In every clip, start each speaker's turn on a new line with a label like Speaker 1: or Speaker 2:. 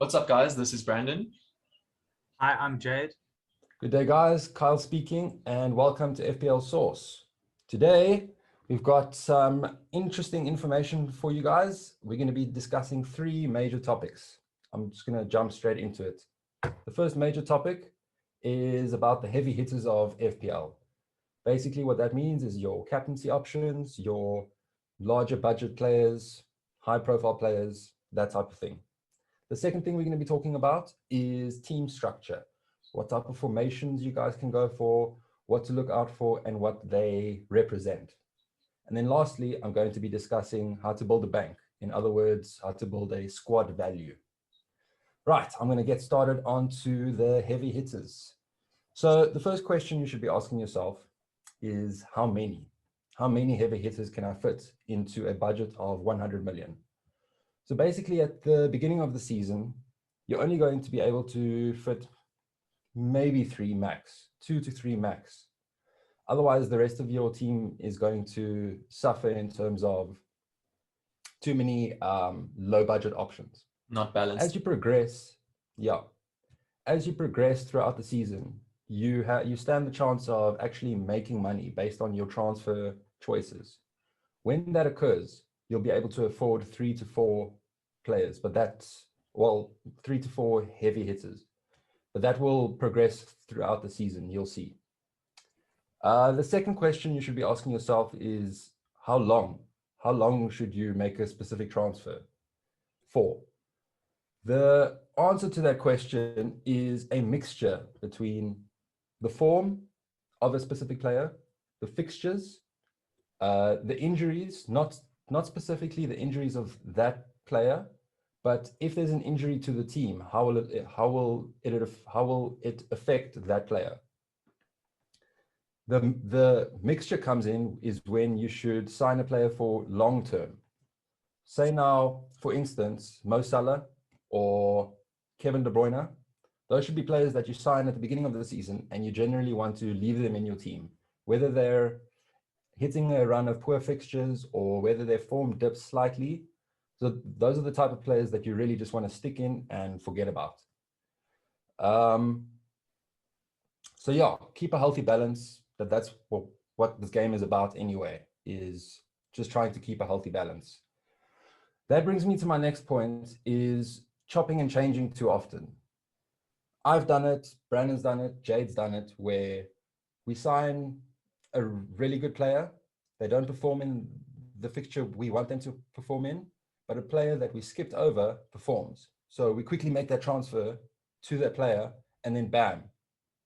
Speaker 1: What's up, guys? This is Brandon.
Speaker 2: Hi, I'm Jade.
Speaker 3: Good day, guys. Kyle speaking, and welcome to FPL Source. Today, we've got some interesting information for you guys. We're going to be discussing three major topics. I'm just going to jump straight into it. The first major topic is about the heavy hitters of FPL. Basically, what that means is your captaincy options, your larger budget players, high-profile players, that type of thing. The second thing we're going to be talking about is team structure. What type of formations you guys can go for, what to look out for, and what they represent. And then lastly, I'm going to be discussing how to build a bank. In other words, how to build a squad value. Right, I'm going to get started onto the heavy hitters. So the first question you should be asking yourself is how many? How many heavy hitters can I fit into a budget of 100 million? So basically at the beginning of the season, you're only going to be able to fit maybe 3 max, 2 to 3 max. Otherwise, the rest of your team is going to suffer in terms of too many low budget options.
Speaker 1: Not balanced.
Speaker 3: As you progress throughout the season, you stand the chance of actually making money based on your transfer choices. When that occurs, you'll be able to afford 3 to 4 players, but 3 to 4 heavy hitters. But that will progress throughout the season, you'll see. The second question you should be asking yourself is how long? How long should you make a specific transfer for? The answer to that question is a mixture between the form of a specific player, the fixtures, the injuries, not specifically the injuries of that player, but if there's an injury to the team, how will it affect that player? The mixture comes in is when you should sign a player for long term. Say now, for instance, Mo Salah or Kevin De Bruyne. Those should be players that you sign at the beginning of the season and you generally want to leave them in your team, whether they're hitting a run of poor fixtures or whether their form dips slightly. So those are the type of players that you really just want to stick in and forget about. So yeah, keep a healthy balance. That's what this game is about anyway, is just trying to keep a healthy balance. That brings me to my next point, is chopping and changing too often. I've done it, Brandon's done it, Jade's done it, where we sign a really good player. They don't perform in the fixture we want them to perform in, but a player that we skipped over performs. So we quickly make that transfer to that player, and then bam,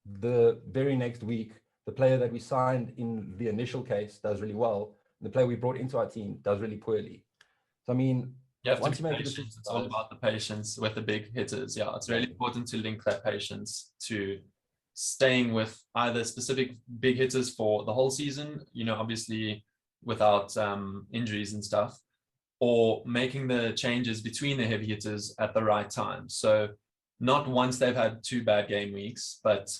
Speaker 3: the very next week, the player that we signed in the initial case does really well. The player we brought into our team does really poorly. So I mean,
Speaker 1: you have
Speaker 3: once
Speaker 1: to
Speaker 3: you
Speaker 1: be
Speaker 3: make
Speaker 1: patient. It's all about the patience with the big hitters. Yeah, it's really important to link that patience to staying with either specific big hitters for the whole season, obviously without injuries and stuff, or making the changes between the heavy hitters at the right time. So not once they've had 2 bad game weeks, but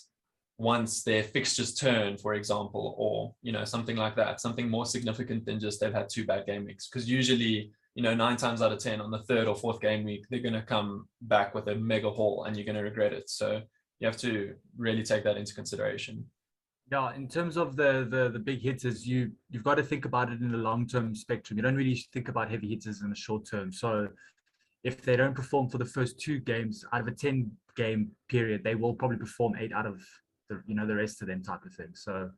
Speaker 1: once their fixtures turn, for example, or, something like that, something more significant than just they've had 2 bad game weeks. Because usually, 9 times out of 10 on the 3rd or 4th game week, they're going to come back with a mega haul and you're going to regret it. So you have to really take that into consideration.
Speaker 2: Yeah, in terms of the big hitters, you've got to think about it in the long-term spectrum. You don't really think about heavy hitters in the short term. So if they don't perform for the first 2 games out of a 10-game period, they will probably perform 8 out of the rest of them type of thing. So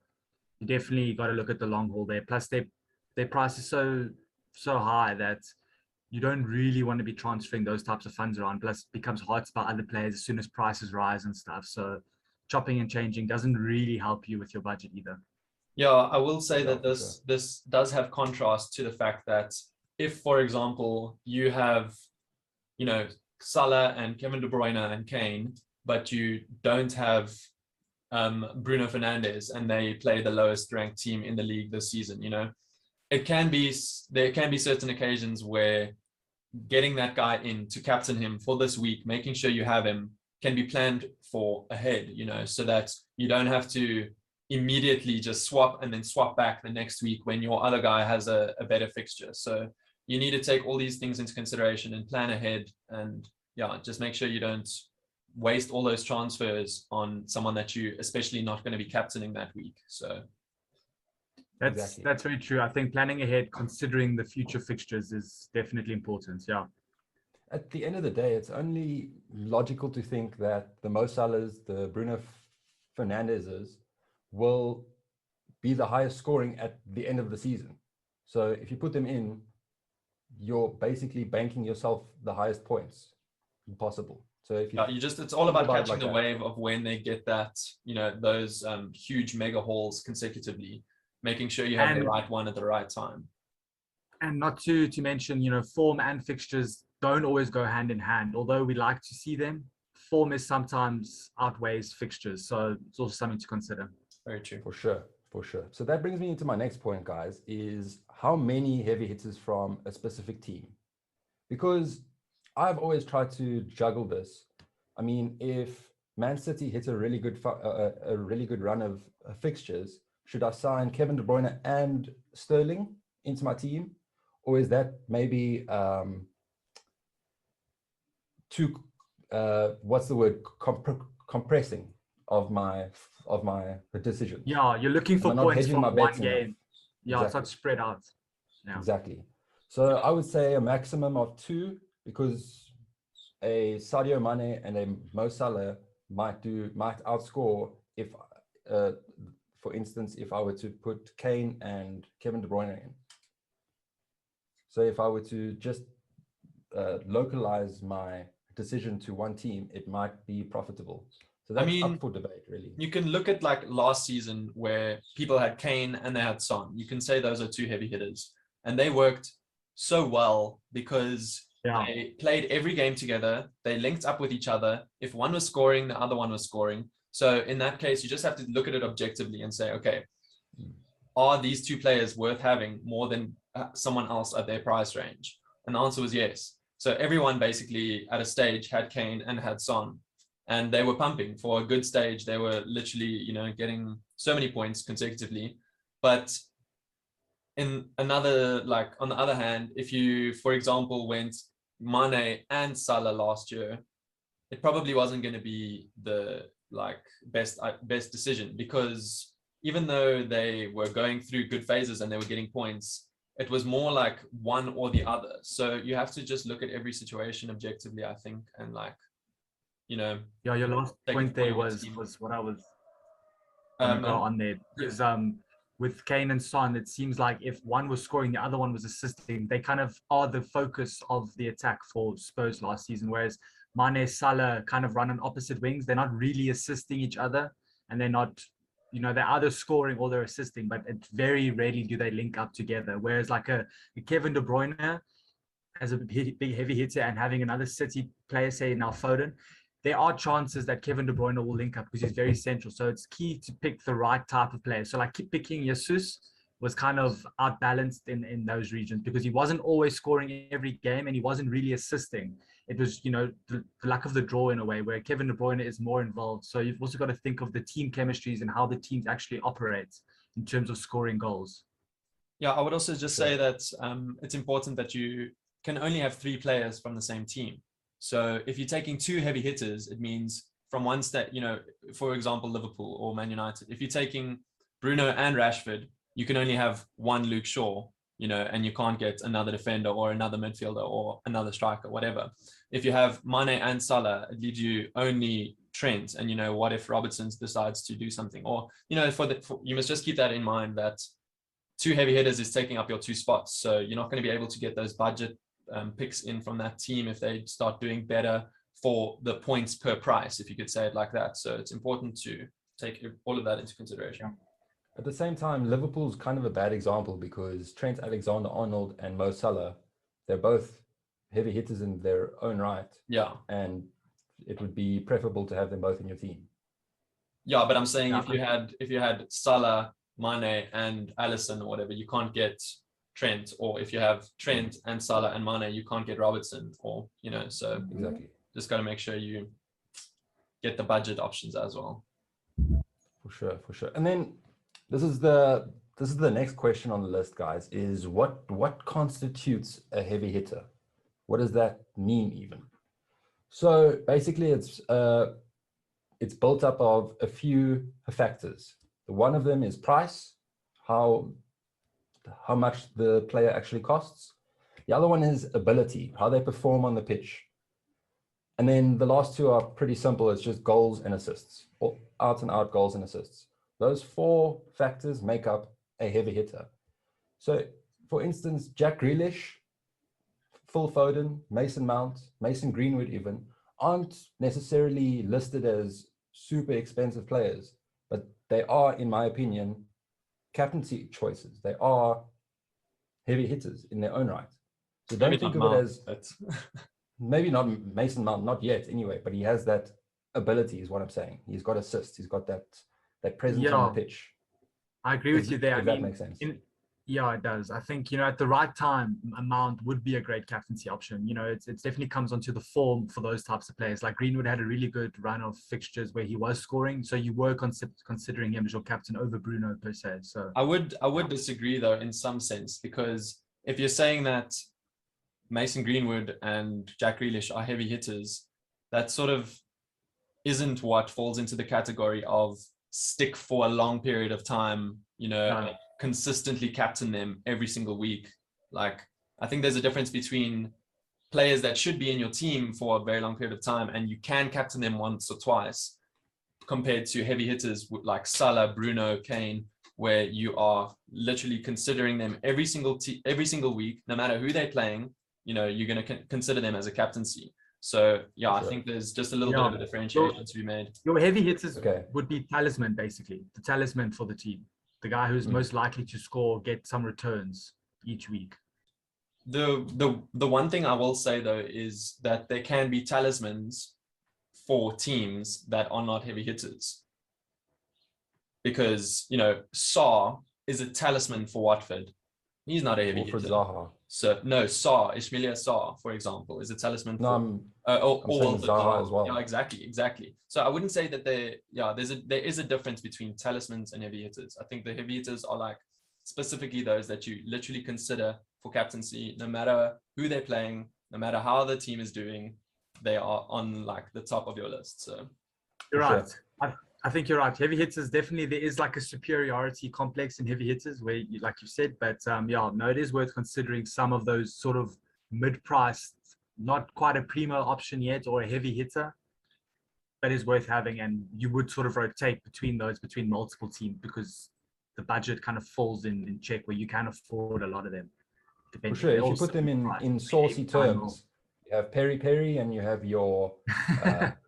Speaker 2: you definitely got to look at the long haul there. Plus their price is so high that you don't really want to be transferring those types of funds around. Plus it becomes hard to buy other players as soon as prices rise and stuff. So chopping and changing doesn't really help you with your budget either.
Speaker 1: Yeah, I will say that this does have contrast to the fact that if, for example, you have, Salah and Kevin De Bruyne and Kane, but you don't have Bruno Fernandes and they play the lowest ranked team in the league this season, there can be certain occasions where getting that guy in to captain him for this week, making sure you have him, can be planned for ahead, so that you don't have to immediately just swap and then swap back the next week when your other guy has a better fixture. So you need to take all these things into consideration and plan ahead and yeah, just make sure you don't waste all those transfers on someone that you especially not going to be captaining that week. So
Speaker 2: that's very true. I think planning ahead, considering the future fixtures, is definitely important. Yeah.
Speaker 3: At the end of the day, it's only logical to think that the Mo Salahs, the Bruno Fernandezes will be the highest scoring at the end of the season. So if you put them in, you're basically banking yourself the highest points possible. So if
Speaker 1: yeah, it's all about catching
Speaker 3: like
Speaker 1: the
Speaker 3: that.
Speaker 1: wave of when they get that, those huge mega hauls consecutively, making sure you have the right one at the right time.
Speaker 2: And not to mention, form and fixtures don't always go hand in hand. Although we like to see them, form is sometimes outweighs fixtures. So it's also something to consider.
Speaker 1: Very true.
Speaker 3: For sure. So that brings me into my next point, guys, is how many heavy hitters from a specific team? Because I've always tried to juggle this. I mean, if Man City hits a really good run of fixtures, should I sign Kevin De Bruyne and Sterling into my team? Or is that maybe too, what's the word, compressing of my decision?
Speaker 2: Yeah, you're looking for points from one game. Yeah, it's not spread out. Yeah.
Speaker 3: Exactly. So I would say a maximum of 2, because a Sadio Mane and a Mo Salah might outscore if, for instance, if I were to put Kane and Kevin De Bruyne in. So if I were to just localize my decision to one team, it might be profitable. So that's up for debate, really.
Speaker 1: You can look at like last season where people had Kane and they had Son. You can say those are 2 heavy hitters, and they worked so well because they played every game together. They linked up with each other. If one was scoring, the other one was scoring. So in that case, you just have to look at it objectively and say, okay, are these 2 players worth having more than someone else at their price range? And the answer was yes. So everyone basically at a stage had Kane and had Son, and they were pumping for a good stage. They were literally, getting so many points consecutively. But in another, like on the other hand, if you, for example, went Mane and Salah last year, it probably wasn't going to be the best decision, because even though they were going through good phases and they were getting points, it was more like one or the other. So you have to just look at every situation objectively, I think, and
Speaker 2: Yeah, your last point there was what I was going to go on there. Because with Kane and Son, it seems like if one was scoring, the other one was assisting. They kind of are the focus of the attack for Spurs last season, whereas Mane, Salah kind of run on opposite wings. They're not really assisting each other, and they're not, they're either scoring or they're assisting, but very rarely do they link up together. Whereas like a Kevin De Bruyne as a big heavy hitter and having another City player, say now Foden, there are chances that Kevin De Bruyne will link up because he's very central. So it's key to pick the right type of player. So like keep picking Jesus was kind of outbalanced in those regions because he wasn't always scoring every game and he wasn't really assisting. It was, the luck of the draw in a way, where Kevin De Bruyne is more involved. So you've also got to think of the team chemistries and how the teams actually operate in terms of scoring goals.
Speaker 1: Yeah, I would also just say that it's important that you can only have 3 players from the same team. So if you're taking 2 heavy hitters, it means from one state, for example, Liverpool or Man United, if you're taking Bruno and Rashford, you can only have 1 Luke Shaw, and you can't get another defender or another midfielder or another striker, whatever. If you have Mane and Salah, it leaves you only Trent. And, what if Robertson decides to do something? Or, you must just keep that in mind, that 2 heavy hitters is taking up your 2 spots. So you're not going to be able to get those budget picks in from that team if they start doing better for the points per price, if you could say it like that. So it's important to take all of that into consideration.
Speaker 3: Yeah. At the same time, Liverpool's kind of a bad example because Trent Alexander-Arnold and Mo Salah, they're both heavy hitters in their own right.
Speaker 1: Yeah.
Speaker 3: And it would be preferable to have them both in your team.
Speaker 1: Yeah, but I'm saying if you had Salah, Mane and Alisson or whatever, you can't get Trent. Or if you have Trent and Salah and Mane, you can't get Robertson, or so
Speaker 3: exactly.
Speaker 1: Just got to make sure you get the budget options as well.
Speaker 3: For sure. And then this is the next question on the list, guys, is what constitutes a heavy hitter? What does that mean even? So basically, it's built up of a few factors. One of them is price, how much the player actually costs. The other one is ability, how they perform on the pitch. And then the last two are pretty simple. It's just goals and assists, or out and out goals and assists. Those four factors make up a heavy hitter. So for instance, Jack Grealish, Phil Foden, Mason Mount, Mason Greenwood even, aren't necessarily listed as super expensive players, but they are, in my opinion, captaincy choices. They are heavy hitters in their own right. So don't think of it as, maybe not Mason Mount, not yet anyway, but he has that ability is what I'm saying. He's got assists, he's got that presence on the pitch.
Speaker 2: I agree with you there.
Speaker 3: If that makes sense.
Speaker 2: Yeah, it does. I think, at the right time, a Mount would be a great captaincy option. It definitely comes onto the form for those types of players. Like Greenwood had a really good run of fixtures where he was scoring. So you were considering him as your captain over Bruno per se. So
Speaker 1: I would disagree though in some sense, because if you're saying that Mason Greenwood and Jack Grealish are heavy hitters, that sort of isn't what falls into the category of stick for a long period of time, consistently captain them every single week. Like, I think there's a difference between players that should be in your team for a very long period of time and you can captain them once or twice, compared to heavy hitters like Salah, Bruno, Kane, where you are literally considering them every single week, no matter who they're playing. You're going to consider them as a captaincy. So yeah, I think there's just a little bit of a differentiation to be made.
Speaker 2: Your heavy hitters would be talisman, basically the talisman for the team, the guy who's most likely to score, get some returns each week.
Speaker 1: The one thing I will say though is that there can be talismans for teams that are not heavy hitters, because Sarr is a talisman for Watford. He's not a heavy hitter.
Speaker 3: Zaha.
Speaker 1: So no, Ismaila Sarr, for example, is a talisman for
Speaker 3: I'm saying Zaha as well.
Speaker 1: Yeah, exactly. So I wouldn't say that there is a difference between talismans and heavy hitters. I think the heavy hitters are like specifically those that you literally consider for captaincy, no matter who they're playing, no matter how the team is doing, they are on like the top of your list. So
Speaker 2: you're right. I think you're right. Heavy hitters, definitely there is like a superiority complex in heavy hitters where, like you said, but it is worth considering some of those sort of mid-priced, not quite a primo option yet or a heavy hitter, that is worth having. And you would sort of rotate between multiple teams because the budget kind of falls in check where you can afford a lot of them.
Speaker 3: For sure, if you put them in saucy terms, you have peri and you have your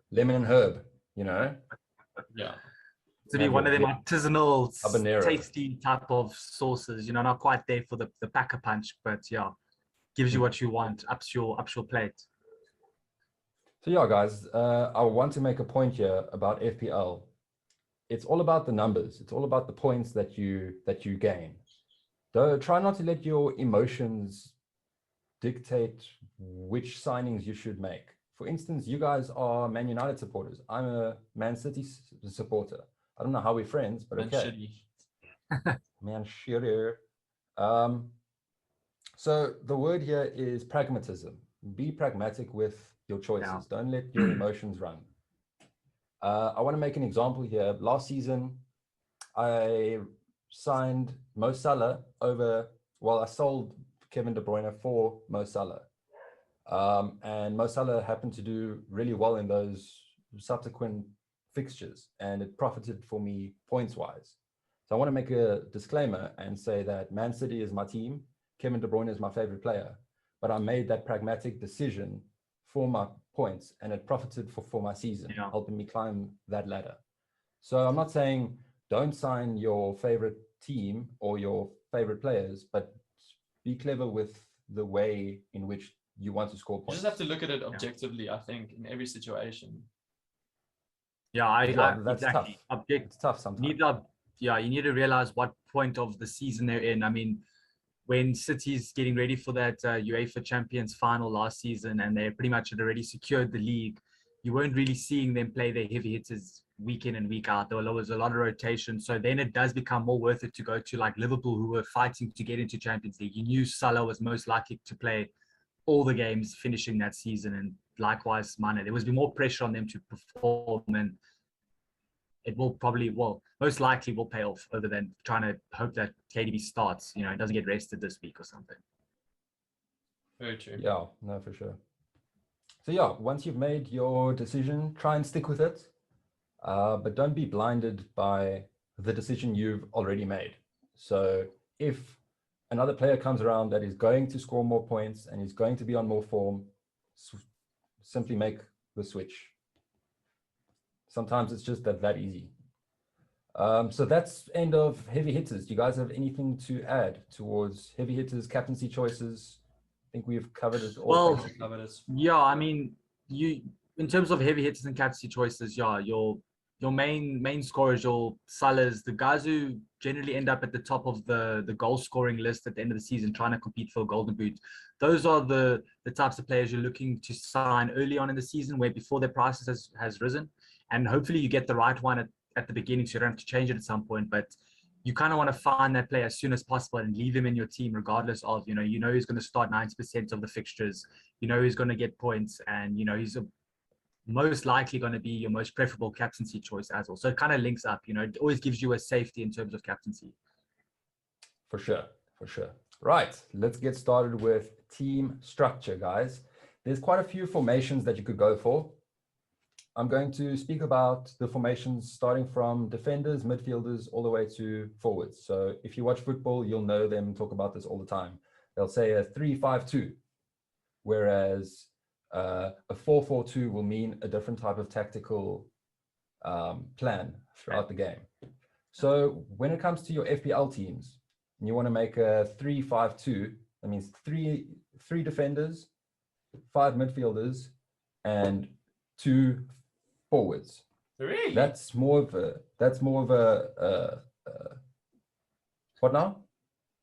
Speaker 3: lemon and herb,
Speaker 1: Yeah.
Speaker 2: To be one of them artisanal, tasty type of sauces, not quite there for the packer punch, but gives you what you want, ups your plate.
Speaker 3: So guys, I want to make a point here about FPL. It's all about the numbers. It's all about the points that you gain. Try not to let your emotions dictate which signings you should make. For instance, you guys are Man United supporters. I'm a Man City supporter. I don't know how we're friends, but okay. Man City. So the word here is pragmatism. Be pragmatic with your choices. Yeah. Don't let your emotions run. I want to make an example here. Last season, I signed Mo Salah I sold Kevin De Bruyne for Mo Salah. And Mo Salah happened to do really well in those subsequent fixtures, and it profited for me points-wise. So I want to make a disclaimer and say that Man City is my team. Kevin De Bruyne is my favorite player, but I made that pragmatic decision for my points, and it profited for my season, helping me climb that ladder. So I'm not saying don't sign your favorite team or your favorite players, but be clever with the way in which you want to score points.
Speaker 1: You just have to look at it objectively, I think, in every situation.
Speaker 3: That's
Speaker 2: exactly.
Speaker 3: Tough. It's tough sometimes.
Speaker 2: You need to realize what point of the season they're in. I mean, when City's getting ready for that UEFA Champions final last season, and they pretty much had already secured the league, you weren't really seeing them play their heavy hitters week in and week out. There was a lot of rotation. So then it does become more worth it to go to like Liverpool, who were fighting to get into Champions League. You knew Salah was most likely to play all the games finishing that season, and likewise Mane. There was be more pressure on them to perform, and it will probably, well, most likely will pay off, other than trying to hope that KDB starts, doesn't get rested this week or something.
Speaker 1: Very true.
Speaker 3: Yeah, no, for sure. So yeah, once you've made your decision, try and stick with it. But don't be blinded by the decision you've already made. So if another player comes around that is going to score more points and is going to be on more form, simply make the switch. Sometimes it's just that easy. So that's end of heavy hitters. Do you guys have anything to add towards heavy hitters, captaincy choices? I think we've covered it all.
Speaker 2: Well,
Speaker 1: Covered it.
Speaker 2: yeah, I mean, in terms of heavy hitters and captaincy choices, yeah, your main scorers, your Salahs, the guys who generally end up at the top of the goal scoring list at the end of the season, trying to compete for a golden boot. Those are the types of players you're looking to sign early on in the season, where before their prices has risen, and hopefully you get the right one at the beginning, so you don't have to change it at some point. But you kind of want to find that player as soon as possible and leave him in your team, regardless of, he's going to start 90% of the fixtures, he's going to get points, and, he's most likely going to be your most preferable captaincy choice as well. So it kind of links up, it always gives you a safety in terms of captaincy.
Speaker 3: For sure. Right, let's get started with team structure, guys. There's quite a few formations that you could go for. I'm going to speak about the formations starting from defenders, midfielders, all the way to forwards. So if you watch football, you'll know them talk about this all the time. They'll say a 3-5-2, whereas a 4-4-2 will mean a different type of tactical plan throughout the game. So when it comes to your FPL teams, and you want to make a 3-5-2, that means three defenders, 5 midfielders, and 2 forwards.
Speaker 1: Really?
Speaker 3: That's more of a what now?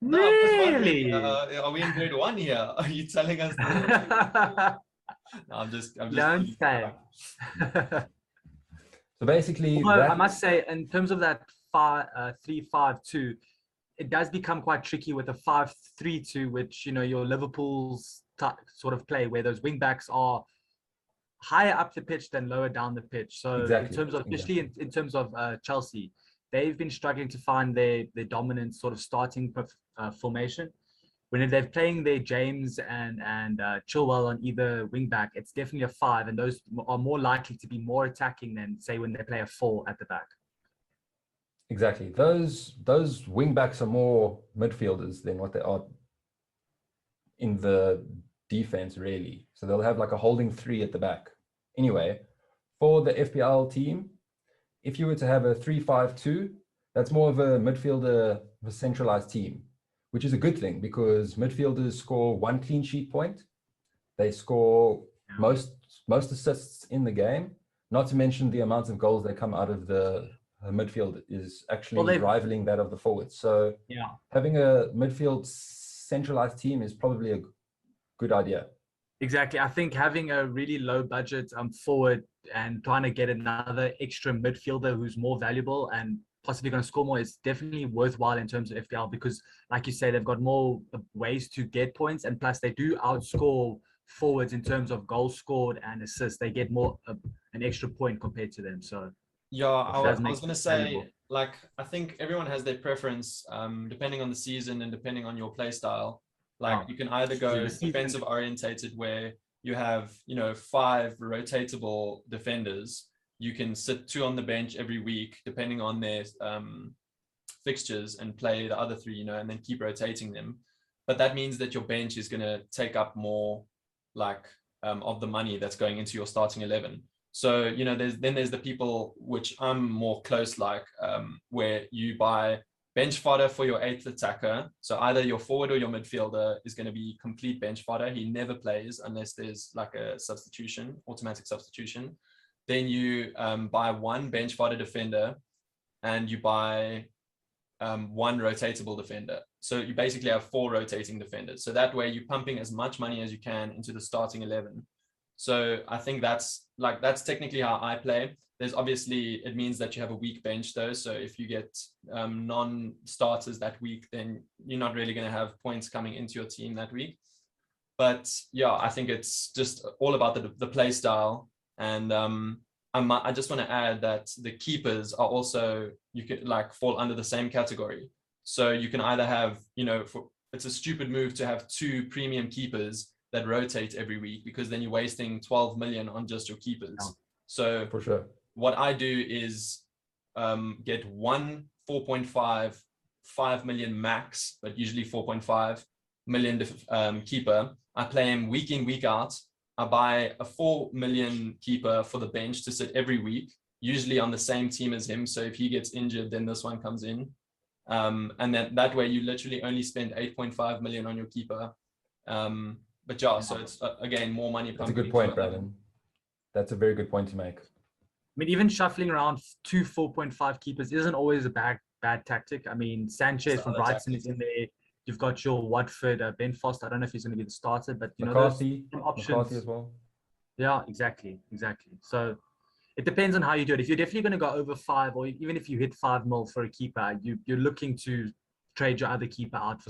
Speaker 1: No, I was wondering,
Speaker 2: Really?
Speaker 1: are we in grade 1 here? Are you telling us? No, I'm just.
Speaker 2: Don't say.
Speaker 3: So basically,
Speaker 2: I must say, in terms of that 3-5-2, it does become quite tricky with a 5-3-2, which your Liverpool's sort of play, where those wing backs are higher up the pitch than lower down the pitch. So
Speaker 3: exactly,
Speaker 2: in terms of, especially in terms of Chelsea, they've been struggling to find their dominant sort of starting formation. When they're playing their James and Chilwell on either wing back, it's definitely a 5, and those are more likely to be more attacking than, say, when they play a 4 at the back.
Speaker 3: Exactly. Those wing backs are more midfielders than what they are in the defense, really. So they'll have like a holding 3 at the back. Anyway, for the FPL team, if you were to have a 3-5-2, that's more of a midfielder, a centralized team, which is a good thing because midfielders score 1 clean sheet point. They score most assists in the game, not to mention the amounts of goals that come out of the midfield is actually rivaling that of the forwards. So having a midfield centralized team is probably a good idea.
Speaker 2: Exactly. I think having a really low budget forward and trying to get another extra midfielder who's more valuable and possibly going to score more is definitely worthwhile in terms of FPL, because like you say, they've got more ways to get points, and plus they do outscore forwards in terms of goals scored and assists. They get more an extra point compared to them. So
Speaker 1: yeah, I was going to say,
Speaker 2: valuable.
Speaker 1: like, I think everyone has their preference depending on the season and depending on your play style. Like you can either go defensive orientated, where you have 5 rotatable defenders. You can sit 2 on the bench every week, depending on their fixtures, and play the other 3, and then keep rotating them. But that means that your bench is going to take up more, like, of the money that's going into your starting 11. So there's the people which I'm more close, like, where you buy bench fodder for your 8th attacker. So either your forward or your midfielder is going to be complete bench fodder. He never plays unless there's like a substitution, automatic substitution. Then you buy 1 bench fodder defender, and you buy 1 rotatable defender. So you basically have 4 rotating defenders. So that way you're pumping as much money as you can into the starting 11. So I think that's technically how I play. There's obviously, it means that you have a weak bench though. So if you get non-starters that week, then you're not really going to have points coming into your team that week. But yeah, I think it's just all about the play style. And I just want to add that the keepers are also, you could like fall under the same category. So you can either have, it's a stupid move to have 2 premium keepers that rotate every week, because then you're wasting 12 million on just your keepers.
Speaker 2: Yeah.
Speaker 1: So
Speaker 3: For sure.
Speaker 1: what I do is get one 4.5, 5 million max, but usually 4.5 million keeper. I play him week in, week out. I buy a 4 million keeper for the bench to sit every week, usually on the same team as him. So if he gets injured, then this one comes in. And then that way you literally only spend 8.5 million on your keeper. But yeah, so it's again more money.
Speaker 3: That's a good point, Brandon. That's a very good point to make.
Speaker 2: I mean, even shuffling around 2 4.5 keepers isn't always a bad tactic. I mean, Sanchez from Brighton is in there. You've got your Watford, Ben Foster. I don't know if he's going to get started, but
Speaker 3: McCarthy,
Speaker 2: those options.
Speaker 3: McCarthy as well.
Speaker 2: Yeah, exactly. So it depends on how you do it. If you're definitely going to go over 5, or even if you hit 5 mil for a keeper, you're looking to trade your other keeper out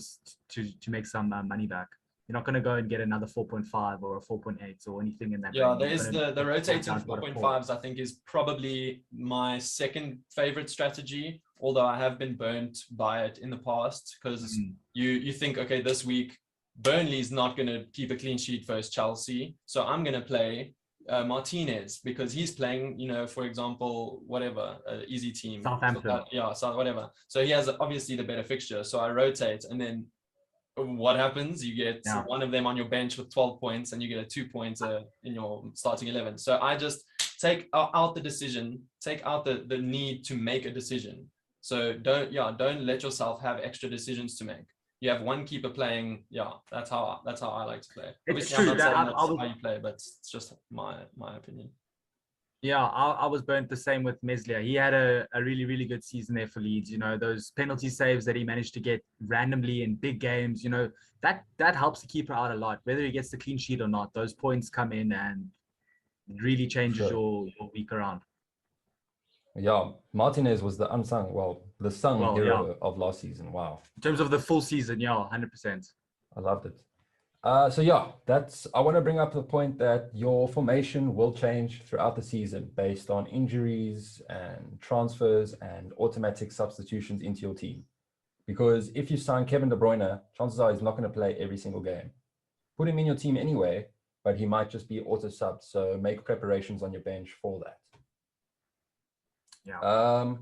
Speaker 2: to make some money back. You're not going to go and get another 4.5 or a 4.8 or anything in that.
Speaker 1: Yeah, there is the rotating 4.5s, I think, is probably my second favorite strategy, although I have been burnt by it in the past, because you think, okay, this week Burnley's not going to keep a clean sheet versus Chelsea, so I'm going to play Martinez because he's playing, for example, whatever, easy team.
Speaker 2: Southampton.
Speaker 1: So whatever. So he has obviously the better fixture. So I rotate, and then what happens? You get one of them on your bench with 12 points, and you get a 2-pointer in your starting 11. So I just take out the decision, take out the need to make a decision. So don't let yourself have extra decisions to make. You have one keeper playing. Yeah, that's how I like to play.
Speaker 2: It's
Speaker 1: Obviously,
Speaker 2: true.
Speaker 1: I'm not saying that's how you play, but it's just my opinion.
Speaker 2: Yeah, I was burnt the same with Meslier. He had a really, really good season there for Leeds. Those penalty saves that he managed to get randomly in big games, that helps the keeper out a lot. Whether he gets the clean sheet or not, those points come in and it really changes your week around.
Speaker 3: Yeah, Martinez was the sung hero of last season. Wow.
Speaker 2: In terms of the full season, 100%.
Speaker 3: I loved it. I want to bring up the point that your formation will change throughout the season based on injuries and transfers and automatic substitutions into your team. Because if you sign Kevin De Bruyne, chances are he's not going to play every single game. Put him in your team anyway, but he might just be auto-subbed. So make preparations on your bench for that.
Speaker 2: Yeah.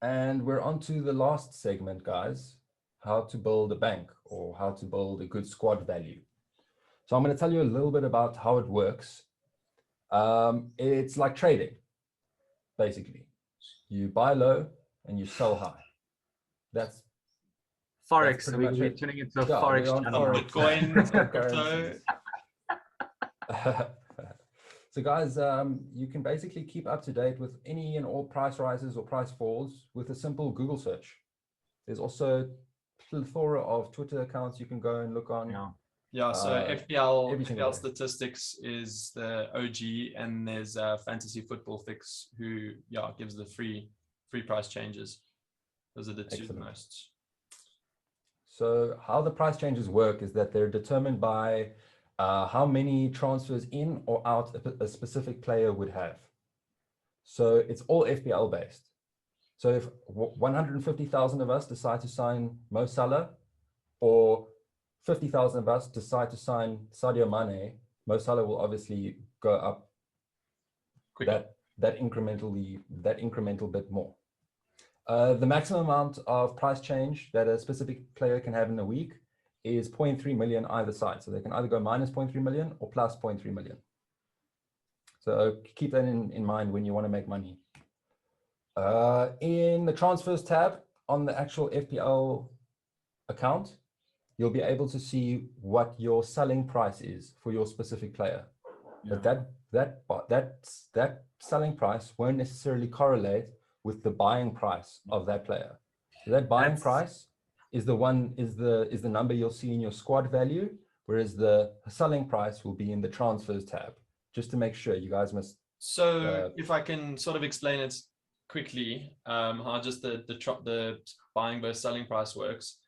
Speaker 3: And we're on to the last segment, guys. How to build a bank, or how to build a good squad value. So I'm going to tell you a little bit about how it works. It's like trading, basically. You buy low and you sell high. That's
Speaker 2: Forex. So we're turning into a Forex channel.
Speaker 1: Bitcoin, crypto.
Speaker 3: So guys, you can basically keep up to date with any and all price rises or price falls with a simple Google search. There's also a plethora of Twitter accounts you can go and look on.
Speaker 1: Yeah, so FPL Statistics is the OG, and there's Fantasy Football Fix, who gives the free price changes. Those are the two most.
Speaker 3: So how the price changes work is that they're determined by how many transfers in or out a specific player would have. So it's all FPL based. So if 150,000 of us decide to sign Mo Salah, or 50,000 of us decide to sign Sadio Mane, Mo Salah will obviously go up that incremental bit more. The maximum amount of price change that a specific player can have in a week is 0.3 million either side. So they can either go minus 0.3 million or plus 0.3 million. So keep that in mind when you want to make money. In the transfers tab on the actual FPL account, you'll be able to see what your selling price is for your specific player. But that selling price won't necessarily correlate with the buying price of that player. So that buying price is the number you'll see in your squad value, whereas the selling price will be in the transfers tab. Just to make sure, you guys must.
Speaker 1: So if I can sort of explain it quickly, how just the buying versus selling price works.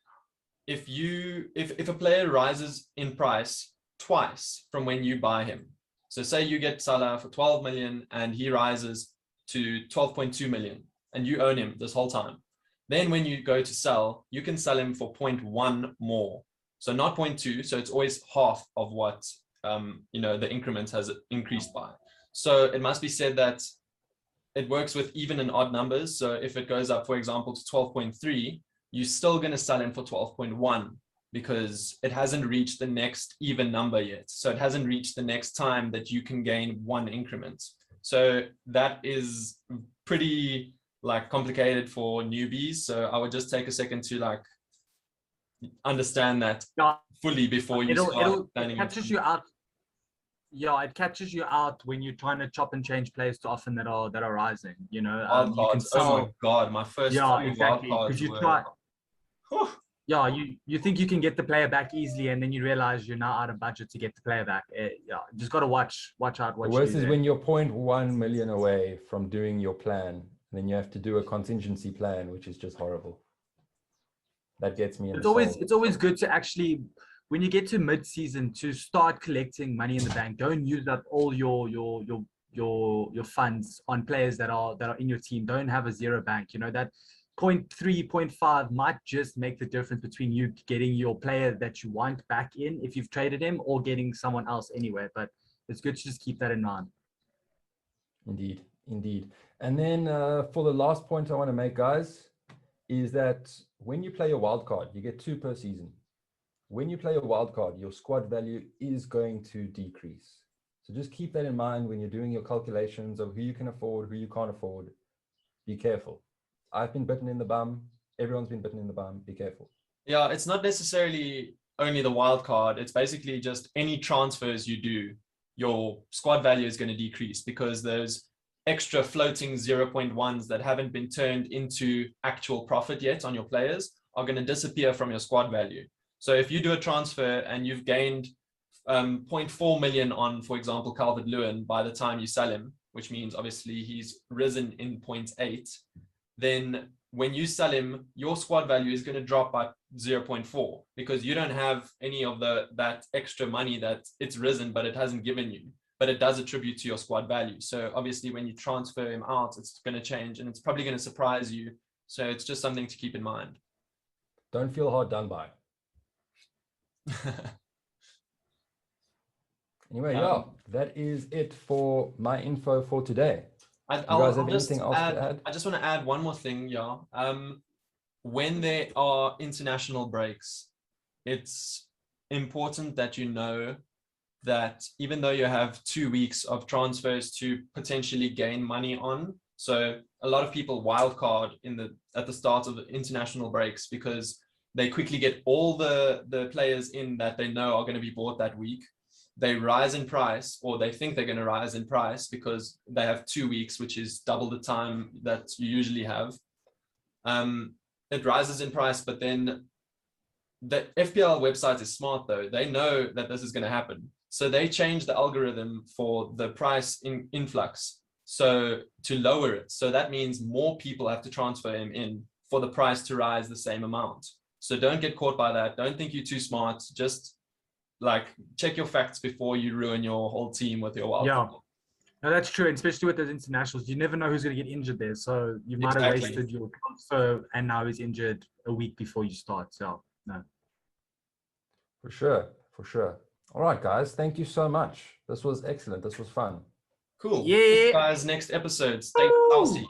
Speaker 1: If a player rises in price twice from when you buy him. So say you get Salah for 12 million and he rises to 12.2 million and you own him this whole time. Then when you go to sell, you can sell him for 0.1 more. So not 0.2. So it's always half of what, the increment has increased by. So it must be said that it works with even and odd numbers. So if it goes up, for example, to 12.3, you're still going to sell him for 12.1 because it hasn't reached the next even number yet. So it hasn't reached the next time that you can gain one increment. So that is pretty complicated for newbies. So I would just take a second to understand that fully before you start planning.
Speaker 2: It catches you out. Yeah, it catches you out when you're trying to chop and change players too often that are rising. You can sell.
Speaker 1: Oh my god, my first
Speaker 2: exactly.
Speaker 1: Because
Speaker 2: you try. Yeah, you think you can get the player back easily, and then you realize you're now out of budget to get the player back. Just got to watch out.
Speaker 3: The worst is when you're 0.1 million away from doing your plan, and then you have to do a contingency plan, which is just horrible. That gets me.
Speaker 2: It's always good to actually, when you get to mid-season, to start collecting money in the bank. Don't use up all your funds on players that are in your team. Don't have a zero bank. That 0.3, 0.5 might just make the difference between you getting your player that you want back in if you've traded him, or getting someone else anyway. But it's good to just keep that in mind.
Speaker 3: Indeed. And then for the last point I want to make, guys, is that when you play a wild card, you get 2 per season. When you play a wild card, your squad value is going to decrease. So just keep that in mind when you're doing your calculations of who you can afford, who you can't afford. Be careful. I've been bitten in the bum. Everyone's been bitten in the bum. Be careful.
Speaker 1: Yeah, it's not necessarily only the wild card. It's basically just any transfers you do, your squad value is going to decrease because those extra floating 0.1s that haven't been turned into actual profit yet on your players are going to disappear from your squad value. So if you do a transfer and you've gained 0.4 million on, for example, Calvert-Lewin by the time you sell him, which means obviously he's risen in 0.8, then when you sell him, your squad value is going to drop by 0.4 because you don't have any of that extra money that it's risen, but it hasn't given you, but it does attribute to your squad value. So obviously when you transfer him out, it's going to change and it's probably going to surprise you. So it's just something to keep in mind.
Speaker 3: Don't feel hard done by. Anyway, that is it for my info for today.
Speaker 1: I just want to add one more thing, when there are international breaks, it's important that you know that even though you have 2 weeks of transfers to potentially gain money on, so a lot of people wildcard at the start of the international breaks because they quickly get all the players in that they know are going to be bought that week. They rise in price, or they think they're going to rise in price because they have 2 weeks, which is double the time that you usually have. It rises in price, but then the FPL website is smart though. They know that this is going to happen. So they change the algorithm for the price influx. So to lower it. So that means more people have to transfer him in for the price to rise the same amount. So don't get caught by that. Don't think you're too smart. Just check your facts before you ruin your whole team with your wild card.
Speaker 2: No, that's true, and especially with those internationals, you never know who's going to get injured there. So you might have wasted your transfer, and now he's injured a week before you start. So no,
Speaker 3: for sure. All right, guys, thank you so much. This was excellent. This was fun.
Speaker 1: Cool.
Speaker 2: Yeah,
Speaker 1: guys. Next episode. Stay healthy.